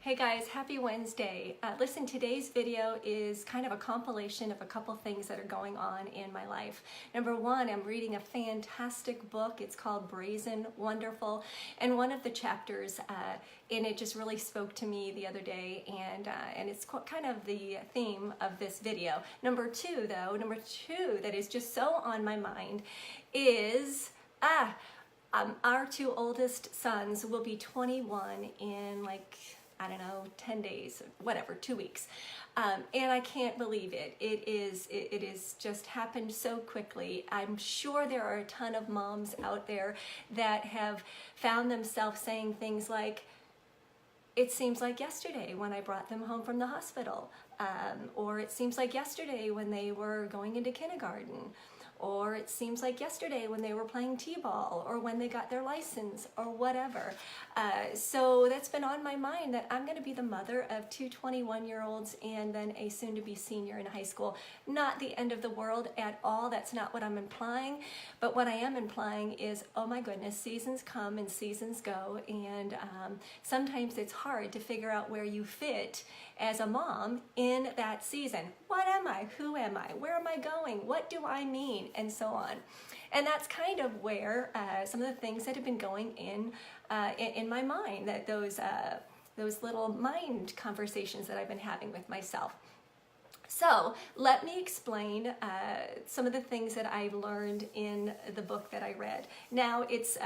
Hey guys, happy Wednesday. Listen, today's video is kind of a compilation of a couple things that are going on in my life. Number one, I'm reading a fantastic book. It's called Brazen Wonderful, and one of the chapters in it just really spoke to me the other day, and it's kind of the theme of this video. Number two that is just so on my mind is our two oldest sons will be 21 in I don't know, 10 days, whatever, 2 weeks. And I can't believe it. It is just happened so quickly. I'm sure there are a ton of moms out there that have found themselves saying things like, it seems like yesterday when I brought them home from the hospital, or it seems like yesterday when they were going into kindergarten, or it seems like yesterday when they were playing t-ball, or when they got their license, or whatever. So that's been on my mind, that I'm going to be the mother of two 21-year-olds and then a soon-to-be senior in high school. Not the end of the world at all. That's not what I'm implying. But what I am implying is, oh my goodness, seasons come and seasons go, and sometimes it's hard to figure out where you fit as a mom in that season. What am I? Who am I? Where am I going? What do I mean? And so on. And that's kind of where some of the things that have been going in my mind, that those little mind conversations that I've been having with myself. So let me explain some of the things that I've learned in the book that I read. Now it's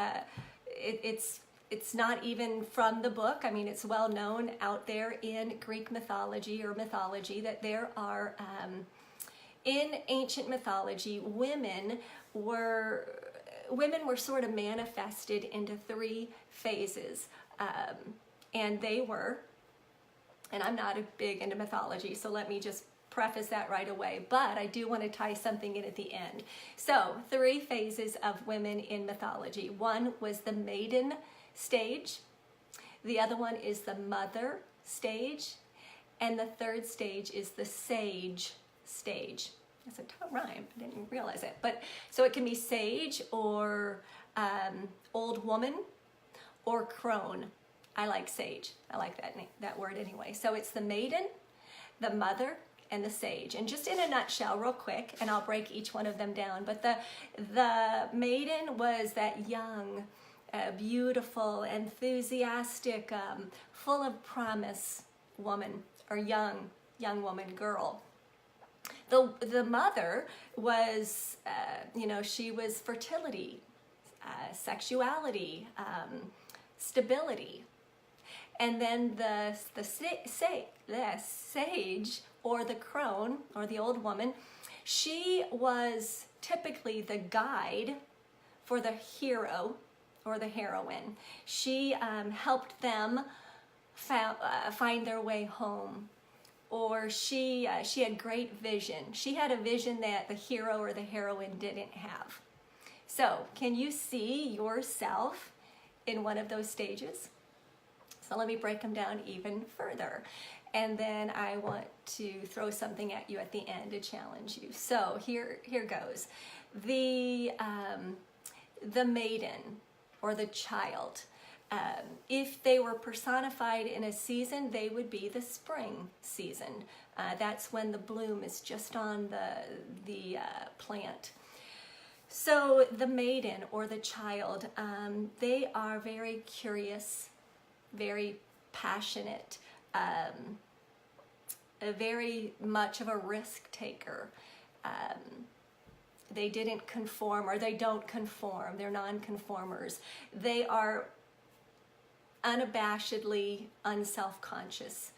not even from the book. I mean, it's well known out there in Greek mythology or mythology that there are, in ancient mythology, women were sort of manifested into three phases. And they were, and I'm not big into mythology, so let me just preface that right away, but I do want to tie something in at the end. So, three phases of women in mythology. One was the Maiden stage, the other one is the mother stage, and the third stage is the sage stage. That's a tough rhyme, I didn't realize it. But so it can be sage or old woman or crone. I like sage. I like that word anyway. So it's the maiden, the mother, and the sage. And just in a nutshell, real quick, and I'll break each one of them down. But the maiden was that young, beautiful, enthusiastic, full of promise woman, or young woman, girl. The mother was, she was fertility, sexuality, stability. And then the sage, or the crone, or the old woman, she was typically the guide for the hero or the heroine. She helped them find their way home. Or she had great vision. She had a vision that the hero or the heroine didn't have. So, can you see yourself in one of those stages? So let me break them down even further. And then I want to throw something at you at the end to challenge you. So here goes. The maiden, or the child. If they were personified in a season, they would be the spring season. That's when the bloom is just on the plant. So the maiden, or the child, they are very curious, very passionate, very much of a risk taker. They didn't conform, or they don't conform. They're non-conformers. They are unabashedly unself-conscious.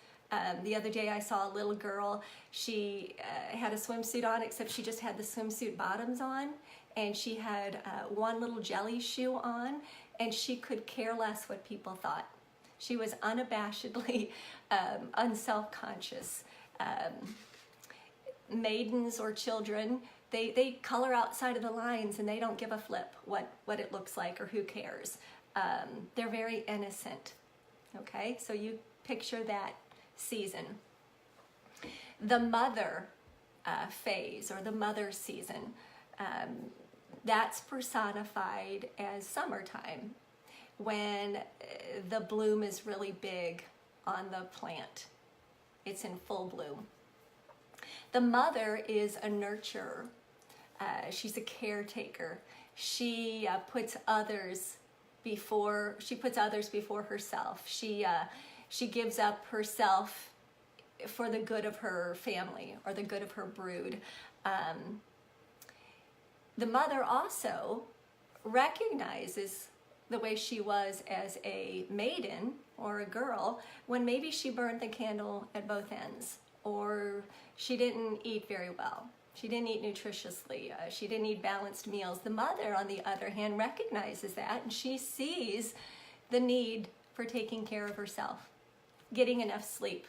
The other day I saw a little girl. She had a swimsuit on, except she just had the swimsuit bottoms on, and she had one little jelly shoe on, and she could care less what people thought. She was unabashedly unself-conscious. Maidens or children, they color outside of the lines, and they don't give a flip what it looks like or who cares. They're very innocent. Okay, so you picture that season. The mother phase, or the mother season, that's personified as summertime, when the bloom is really big on the plant. It's in full bloom. The mother is a nurturer. She's a caretaker. She puts others before herself. She gives up herself for the good of her family or the good of her brood. The mother also recognizes the way she was as a maiden or a girl when maybe she burned the candle at both ends, or she didn't eat very well. She didn't eat nutritiously. She didn't eat balanced meals. The mother, on the other hand, recognizes that, and she sees the need for taking care of herself, getting enough sleep.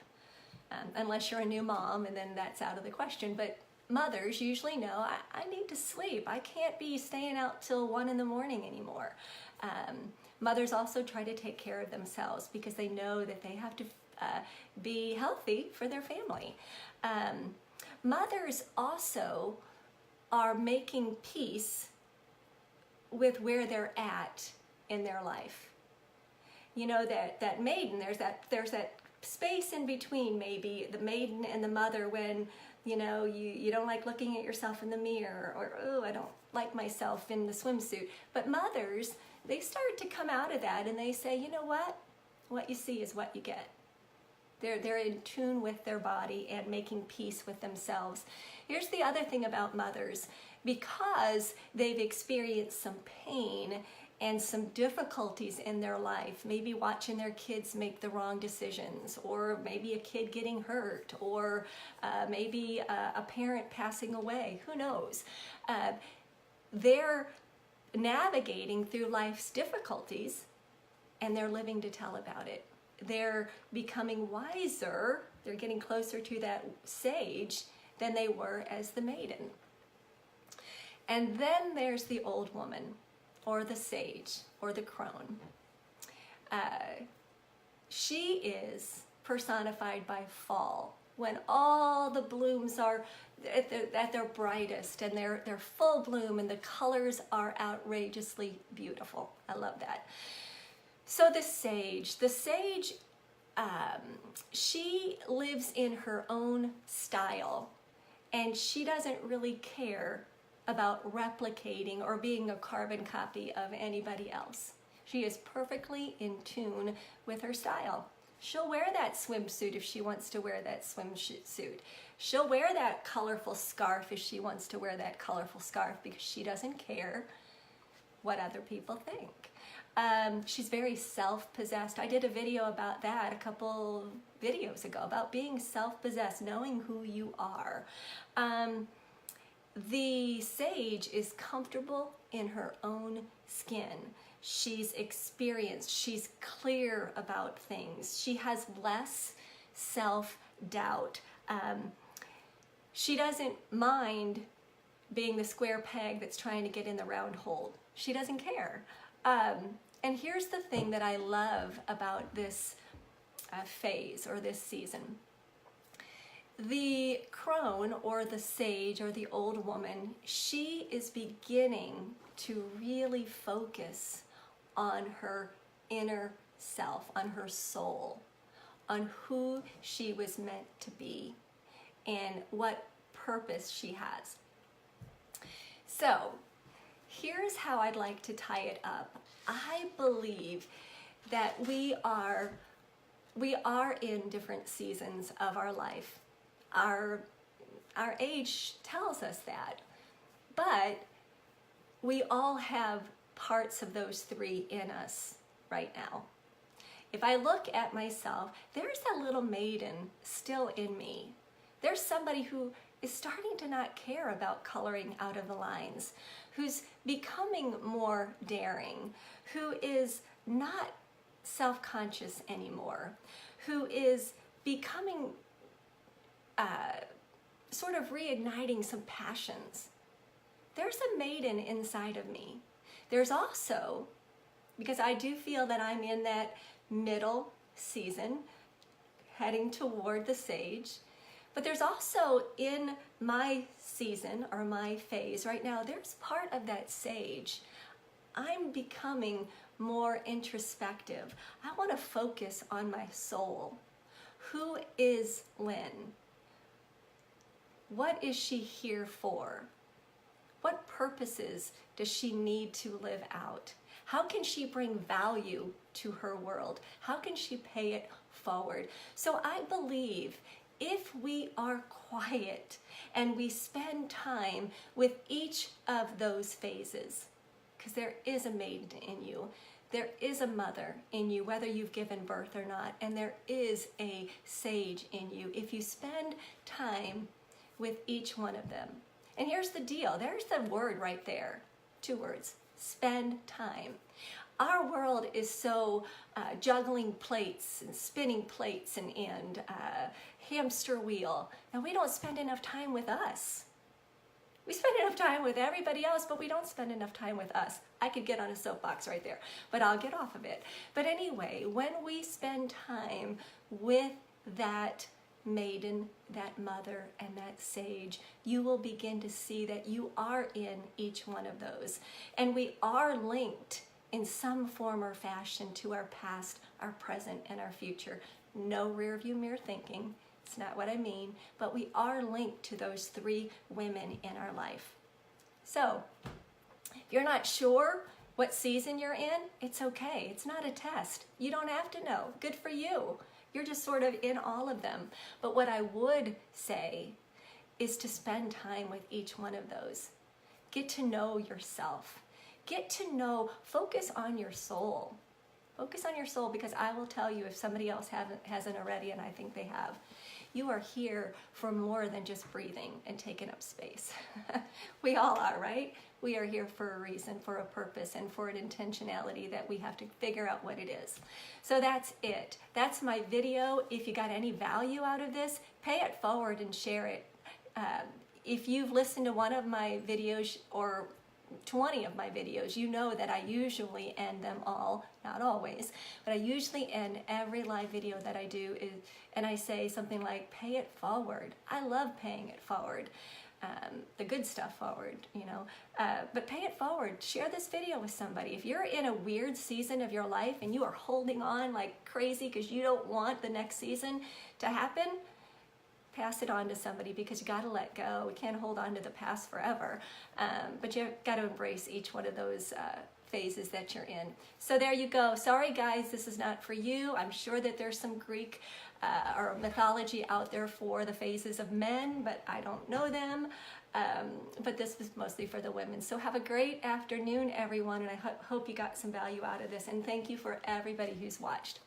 Unless you're a new mom, and then that's out of the question. But mothers usually know, I need to sleep. I can't be staying out till 1 in the morning anymore. Mothers also try to take care of themselves because they know that they have to be healthy for their family. Mothers also are making peace with where they're at in their life. You know, that maiden, there's that space in between, maybe the maiden and the mother, when you know you don't like looking at yourself in the mirror, or oh, I don't like myself in the swimsuit. But mothers, they start to come out of that and they say, you know what you see is what you get. They're in tune with their body and making peace with themselves. Here's the other thing about mothers. Because they've experienced some pain and some difficulties in their life, maybe watching their kids make the wrong decisions, or maybe a kid getting hurt, or maybe a parent passing away, who knows? They're navigating through life's difficulties, and they're living to tell about it. They're becoming wiser, they're getting closer to that sage than they were as the maiden. And then there's the old woman, or the sage, or the crone. She is personified by fall, when all the blooms are at their brightest, and they're full bloom, and the colors are outrageously beautiful. I love that. So the sage, she lives in her own style, and she doesn't really care about replicating or being a carbon copy of anybody else. She is perfectly in tune with her style. She'll wear that swimsuit if she wants to wear that swimsuit. She'll wear that colorful scarf if she wants to wear that colorful scarf, because she doesn't care what other people think. She's very self-possessed. I did a video about that a couple videos ago, about being self-possessed, knowing who you are. The sage is comfortable in her own skin. She's experienced. She's clear about things. She has less self-doubt. She doesn't mind being the square peg that's trying to get in the round hole. She doesn't care. And here's the thing that I love about this phase, or this season. The crone, or the sage, or the old woman, she is beginning to really focus on her inner self, on her soul, on who she was meant to be, and what purpose she has. So, here's how I'd like to tie it up. I believe that we are in different seasons of our life. Our age tells us that, but we all have parts of those three in us right now. If I look at myself, there's that little maiden still in me. There's somebody who is starting to not care about coloring out of the lines, who's becoming more daring, who is not self-conscious anymore, who is becoming sort of reigniting some passions. There's a maiden inside of me. There's also, because I do feel that I'm in that middle season, heading toward the sage, but there's also in my season, or my phase right now, there's part of that sage. I'm becoming more introspective. I want to focus on my soul. Who is Lynn? What is she here for? What purposes does she need to live out? How can she bring value to her world? How can she pay it forward? So I believe if we are quiet and we spend time with each of those phases, because there is a maiden in you, there is a mother in you, whether you've given birth or not, and there is a sage in you. If you spend time with each one of them. And here's the deal. There's the word right there. 2 words. Spend time. Our world is so juggling plates and spinning plates and hamster wheel. And we don't spend enough time with us. We spend enough time with everybody else, but we don't spend enough time with us. I could get on a soapbox right there, but I'll get off of it. But anyway, when we spend time with that maiden, that mother, and that sage, you will begin to see that you are in each one of those. And we are linked in some form or fashion to our past, our present, and our future. No rear view mirror thinking. It's not what I mean, but we are linked to those 3 women in our life. So, if you're not sure what season you're in, it's okay. It's not a test. You don't have to know. Good for you. You're just sort of in all of them. But what I would say is to spend time with each one of those. Get to know yourself. Get to know, focus on your soul. Focus on your soul, because I will tell you, if somebody else hasn't already, and I think they have, you are here for more than just breathing and taking up space. We all are, right? We are here for a reason, for a purpose, and for an intentionality that we have to figure out what it is. So that's it. That's my video. If you got any value out of this, pay it forward and share it. If you've listened to one of my videos or 20 of my videos, you know that I usually end them all, not always, but I usually end every live video that I do and I say something like, pay it forward. I love paying it forward. The good stuff forward, you know, but pay it forward. Share this video with somebody. If you're in a weird season of your life and you are holding on like crazy because you don't want the next season to happen, pass it on to somebody, because you got to let go. We can't hold on to the past forever, but you've got to embrace each one of those phases that you're in. So there you go. Sorry guys, this is not for you. I'm sure that there's some Greek or mythology out there for the phases of men, but I don't know them. But this was mostly for the women. So have a great afternoon, everyone, and I hope you got some value out of this. And thank you for everybody who's watched.